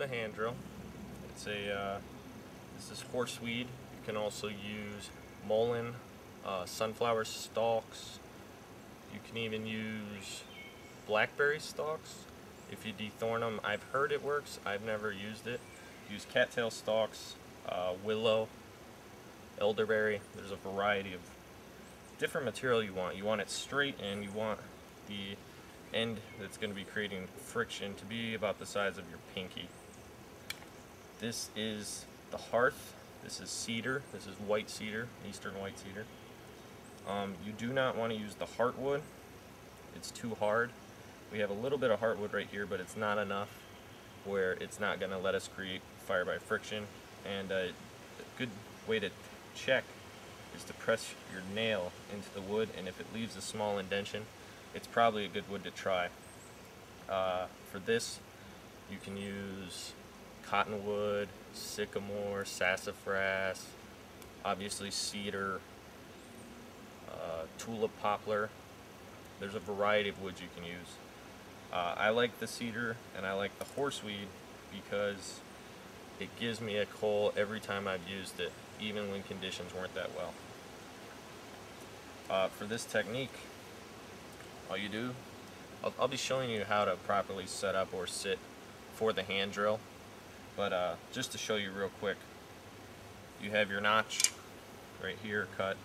KOTA hand drill. It's a this is horseweed. You can also use mullein, sunflower stalks. You can even use blackberry stalks if you dethorn them. I've heard it works. I've never used it. Use cattail stalks, willow, elderberry. There's a variety of different material you want. You want it straight, and you want the end that's going to be creating friction to be about the size of your pinky. This is the hearth. This is cedar. This is white cedar, eastern white cedar. You do not want to use the heartwood. It's too hard. We have a little bit of heartwood right here, but it's not enough where it's not going to let us create fire by friction. And a good way to check is to press your nail into the wood, and if it leaves a small indentation, it's probably a good wood to try. For this, you can use cottonwood, sycamore, sassafras, obviously cedar, tulip poplar. There's a variety of woods you can use. I like the cedar and I like the horseweed because it gives me a coal every time I've used it, even when conditions weren't that well. For this technique, all you do, I'll be showing you how to properly set up or sit for the hand drill, but just to show you real quick, you have your notch right here cut.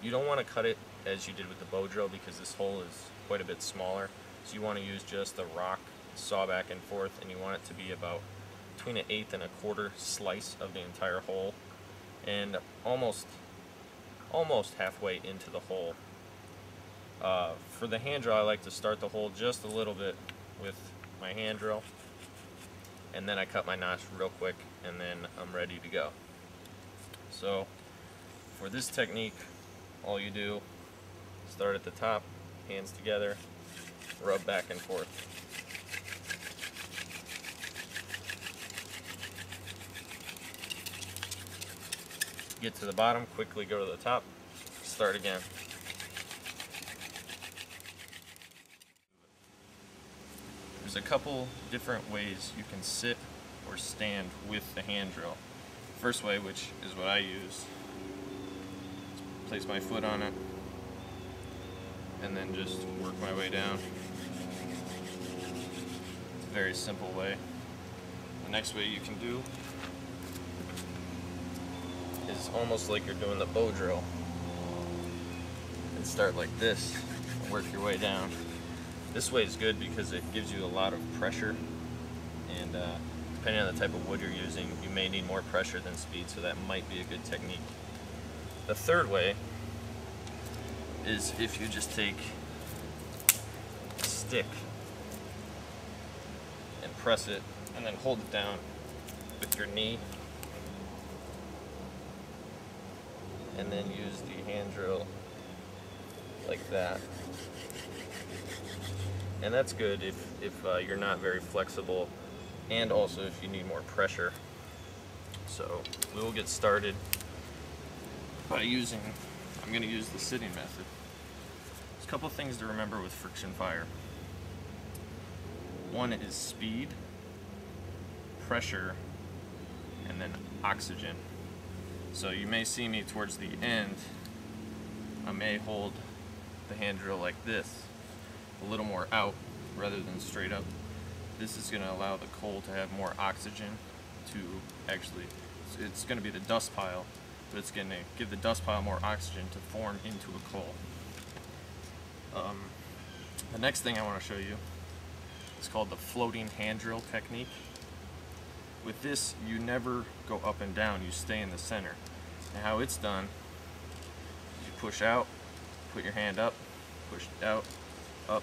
You don't want to cut it as you did with the bow drill because this hole is quite a bit smaller, so you want to use just the rock, saw back and forth, and you want it to be about between an 1/8 and a 1/4 slice of the entire hole, and almost halfway into the hole. For the hand drill, I like to start the hole just a little bit with my hand drill, and then I cut my notch real quick, and then I'm ready to go. So for this technique, all you do, start at the top, hands together, rub back and forth. Get to the bottom, quickly go to the top, start again. There's a couple different ways you can sit or stand with the hand drill. First way, which is what I use, place my foot on it and then just work my way down. It's a very simple way. The next way you can do is almost like you're doing the bow drill, and start like this and work your way down. This way is good because it gives you a lot of pressure, and depending on the type of wood you're using, you may need more pressure than speed, so that might be a good technique. The third way is if you just take a stick and press it and then hold it down with your knee, and then use the hand drill like that. And that's good if you're not very flexible, and also if you need more pressure. So we will get started by I'm going to use the sitting method. There's a couple things to remember with friction fire. One is speed, pressure, and then oxygen. So you may see me towards the end, I may hold the hand drill like this, a little more out rather than straight up. This is going to allow the coal to have more oxygen to actually, it's going to be the dust pile, but it's going to give the dust pile more oxygen to form into a coal. The next thing I want to show you is called the floating hand drill technique. With this, you never go up and down, you stay in the center. And how it's done, you push out, put your hand up, push out, up.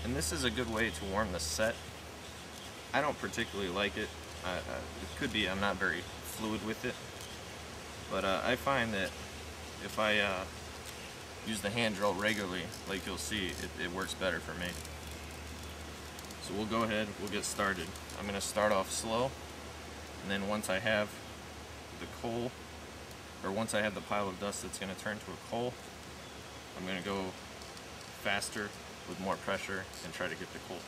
And this is a good way to warm the set. I don't particularly like it. It could be I'm not very fluid with it. But I find that if I use the hand drill regularly, like you'll see, it works better for me. So we'll go ahead, we'll get started. I'm going to start off slow, and then once I have the coal, or once I have the pile of dust that's going to turn to a coal, I'm going to go faster with more pressure and try to get the coal.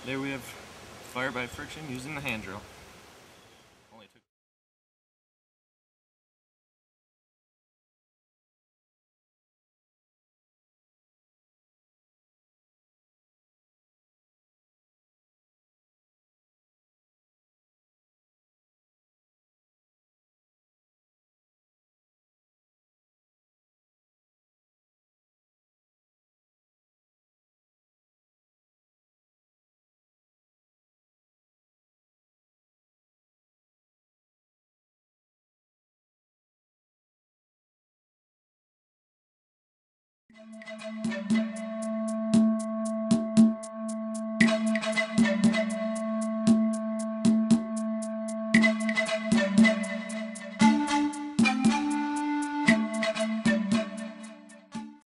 There we have fire by friction using the hand drill. Only took